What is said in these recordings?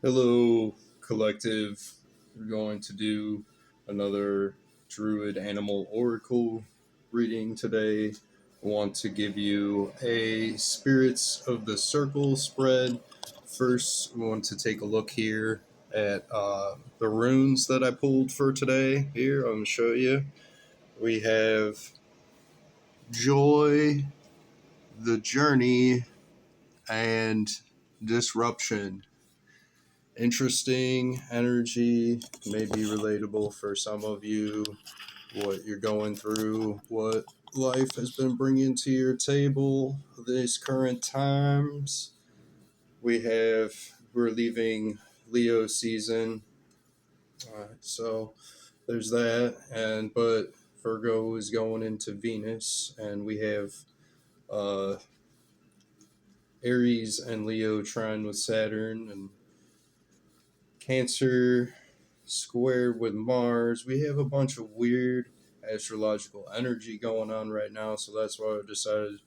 Hello, collective. We're going to do another Druid Animal Oracle reading today. I want to give you a Spirits of the Circle spread. First, we want to take a look here at the runes that I pulled for today. Here, I'm going to show you. We have Joy, the Journey, and Disruption. Interesting energy, maybe relatable for some of you, what you're going through, what life has been bringing to your table these current times. We're leaving Leo season, so there's that, but Virgo is going into Venus, and we have uh, Aries and Leo trine with Saturn, and Cancer squared with Mars. We have a bunch of weird astrological energy going on right now, so that's why I decided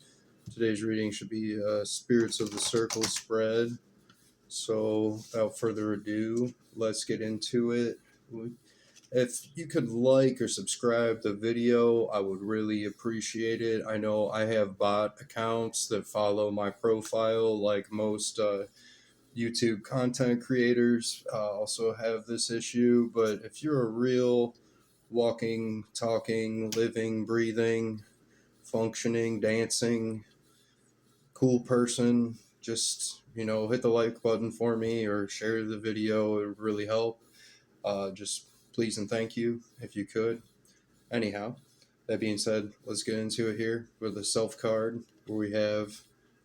today's reading should be Spirits of the Circle spread. So, without further ado, let's get into it. If you could like or subscribe the video, I would really appreciate it. I know I have bot accounts that follow my profile, like most YouTube content creators also have this issue, but if you're a real walking, talking, living, breathing, functioning, dancing, cool person, just, hit the like button for me or share the video. It would really help. Just please and thank you if you could. Anyhow, that being said, let's get into it here with the self card where we have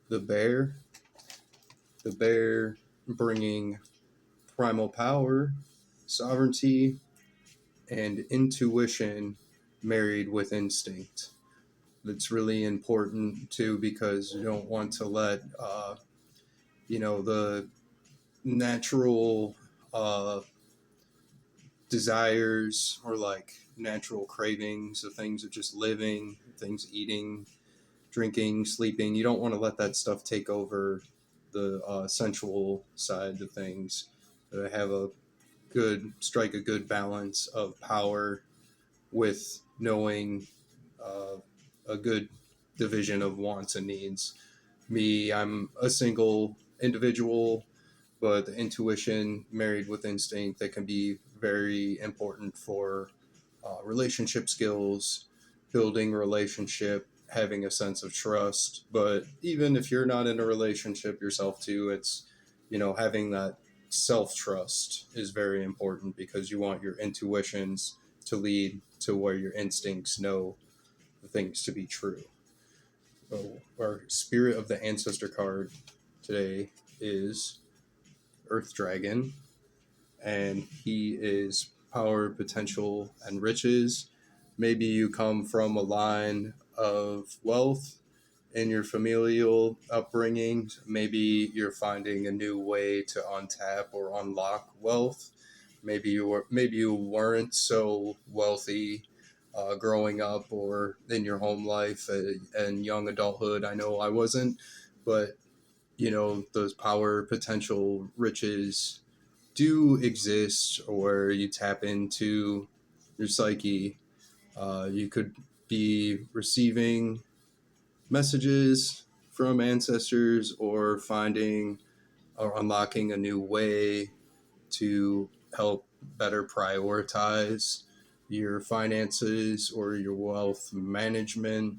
the bear. The bear bringing primal power, sovereignty, and intuition married with instinct. That's really important too, because you don't want to let the natural desires or like natural cravings of things of just living, things eating, drinking, sleeping. You don't want to let that stuff take over the sensual side of things. Have a strike a good balance of power with knowing uh, a good division of wants and needs. Me, I'm a single individual, but the intuition married with instinct that can be very important for relationship skills, building relationship, having a sense of trust. But even if you're not in a relationship yourself too, it's having that self trust is very important because you want your intuitions to lead to where your instincts know the things to be true. So our Spirit of the Ancestor card today is Earth Dragon, and he is power, potential, and riches. Maybe you come from a line of wealth in your familial upbringing. Maybe you're finding a new way to untap or unlock wealth. Maybe you weren't so wealthy growing up or in your home life and young adulthood. I know I wasn't, but those power, potential, riches do exist, or you tap into your psyche. You could be receiving messages from ancestors or finding or unlocking a new way to help better prioritize your finances or your wealth management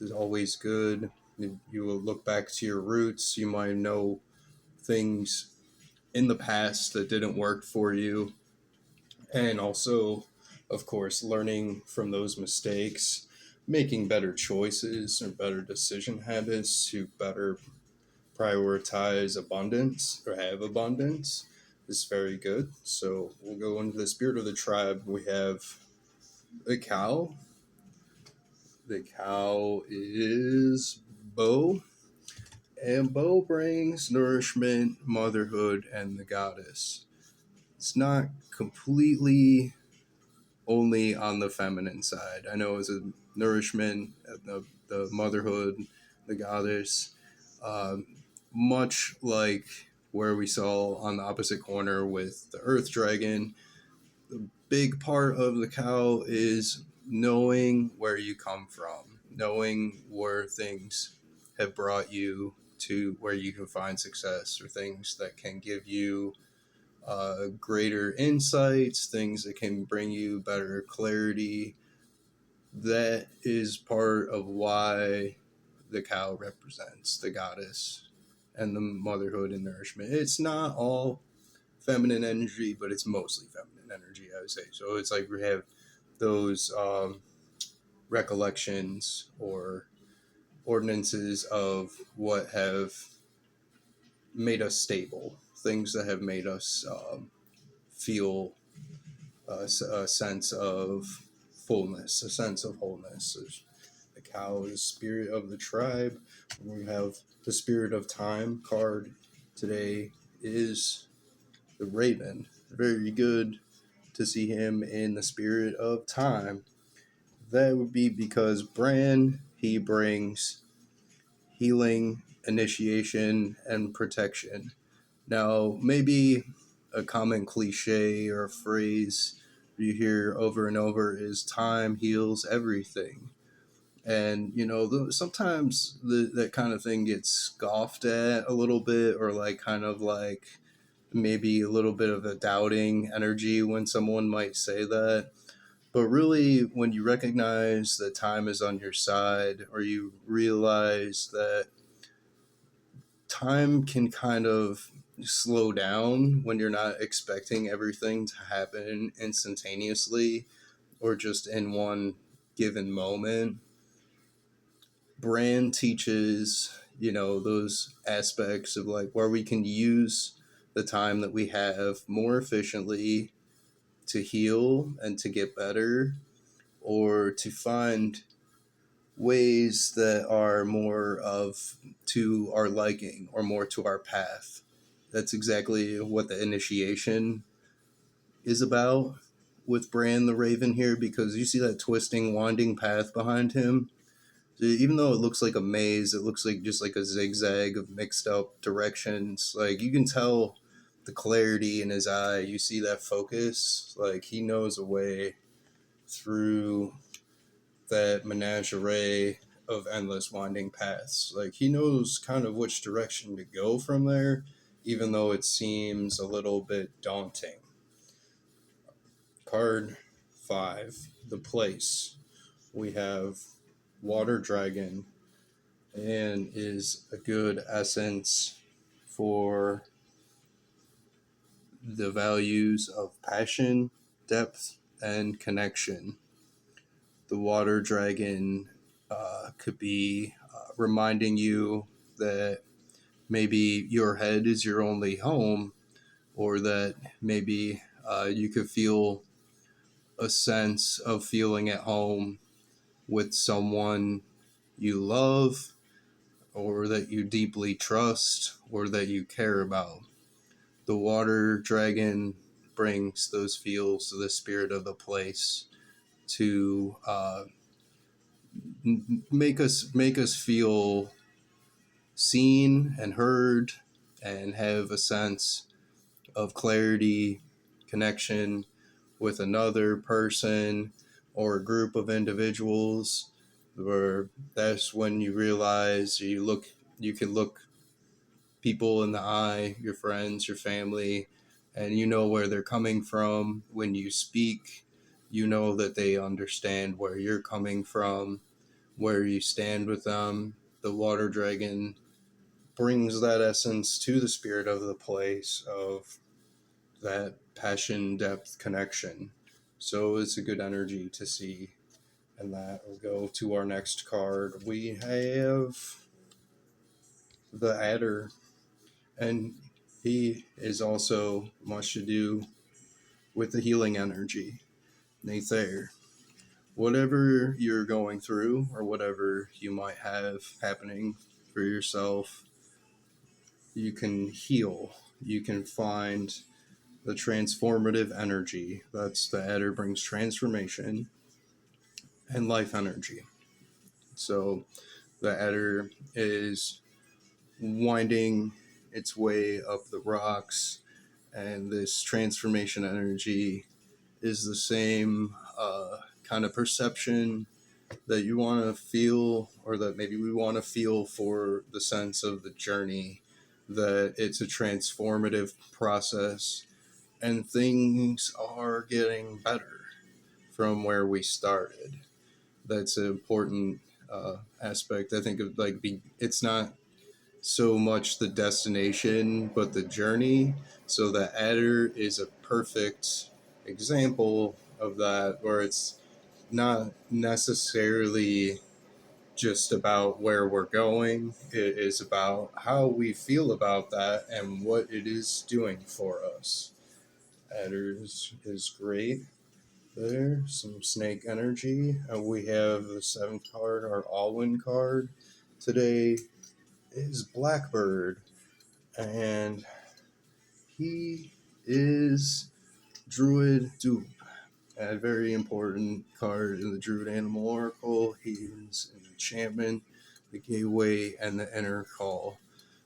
is always good. You will look back to your roots. You might know things in the past that didn't work for you. And also, of course, learning from those mistakes, making better choices or better decision habits to better prioritize abundance or have abundance is very good. So we'll go into the spirit of the tribe. We have the cow. The cow is Bo, and Bo brings nourishment, motherhood, and the goddess. It's not completely only on the feminine side. I know it's a nourishment, the motherhood, the goddess, much like where we saw on the opposite corner with the earth dragon, the big part of the cow is knowing where you come from, knowing where things have brought you to where you can find success, or things that can give you greater insights, things that can bring you better clarity. That is part of why the cow represents the goddess and the motherhood and nourishment. It's not all feminine energy, but it's mostly feminine energy, I would say. So it's like we have those recollections or ordinances of what have made us stable, things that have made us feel a sense of fullness, a sense of wholeness. The cow is spirit of the tribe. We have the spirit of time card today is the raven. Very good to see him in the spirit of time. That would be because Bran, he brings healing, initiation, and protection. Now, maybe a common cliche or a phrase you hear over and over is time heals everything. And, sometimes that kind of thing gets scoffed at a little bit, or like kind of like maybe a little bit of a doubting energy when someone might say that. But really, when you recognize that time is on your side, or you realize that time can kind of slow down when you're not expecting everything to happen instantaneously or just in one given moment. Bran teaches, those aspects of like where we can use the time that we have more efficiently to heal and to get better, or to find ways that are more of to our liking or more to our path. That's exactly what the initiation is about with Bran the Raven here, because you see that twisting, winding path behind him. So even though it looks like a maze, it looks like just like a zigzag of mixed up directions. Like you can tell the clarity in his eye. You see that focus. Like he knows a way through that menagerie of endless winding paths. Like he knows kind of which direction to go from there, even though it seems a little bit daunting. Card 5, the place. We have Water Dragon, and is a good essence for the values of passion, depth, and connection. The Water Dragon could be reminding you that maybe your head is your only home, or that maybe you could feel a sense of feeling at home with someone you love, or that you deeply trust, or that you care about. The Water Dragon brings those feels to the spirit of the place to make us feel seen and heard, and have a sense of clarity, connection with another person or a group of individuals, where that's when you realize you can look people in the eye, your friends, your family, and you know where they're coming from when you speak. You know that they understand where you're coming from, where you stand with them. The Water Dragon brings that essence to the spirit of the place, of that passion, depth, connection. So it's a good energy to see. And that will go to our next card. We have the Adder, and he is also much to do with the healing energy. Nathair, whatever you're going through or whatever you might have happening for yourself, you can heal. You can find the transformative energy. That's the Adder brings transformation and life energy. So the Adder is winding its way up the rocks, and this transformation energy is the same kind of perception that you want to feel, or that maybe we want to feel for the sense of the journey, that it's a transformative process and things are getting better from where we started. That's an important aspect. I think of it's not so much the destination, but the journey. So the Adder is a perfect example of that, where it's not necessarily just about where we're going. It is about how we feel about that and what it is doing for us. Adders is great. There, some snake energy. We have the seventh card, our Alwyn card. Today is Blackbird, and he is Druid Dupe. A very important card in the Druid Animal Oracle. He is an enchantment, the gateway, and the inner call.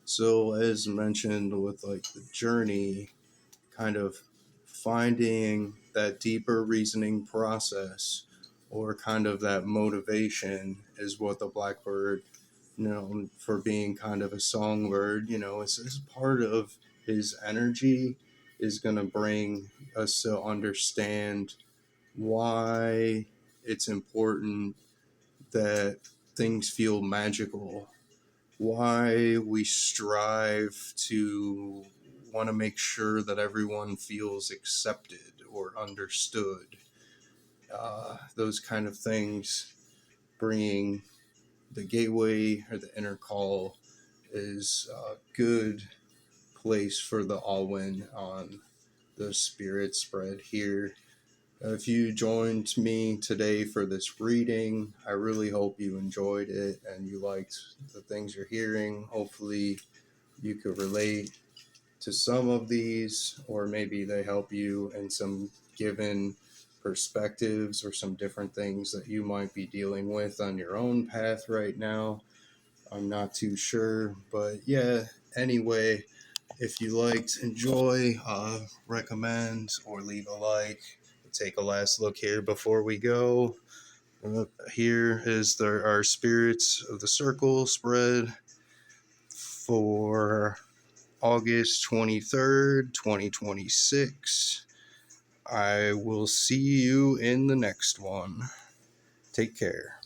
So, as mentioned, with like the journey, kind of finding that deeper reasoning process, or kind of that motivation, is what the Blackbird, known for being kind of a songbird, is part of his energy, is going to bring us to understand why it's important that things feel magical, why we strive to want to make sure that everyone feels accepted or understood. Those kind of things, bringing the gateway or the inner call, is a good place for the Alwyn on the spirit spread here. If you joined me today for this reading, I really hope you enjoyed it and you liked the things you're hearing. Hopefully, you could relate to some of these, or maybe they help you in some given perspectives or some different things that you might be dealing with on your own path right now. I'm not too sure, but yeah, anyway, if you liked, enjoy, recommend, or leave a like. Take a last look here before we go. Here is our Spirits of the Circle spread for August 23rd, 2026. I will see you in the next one. Take care.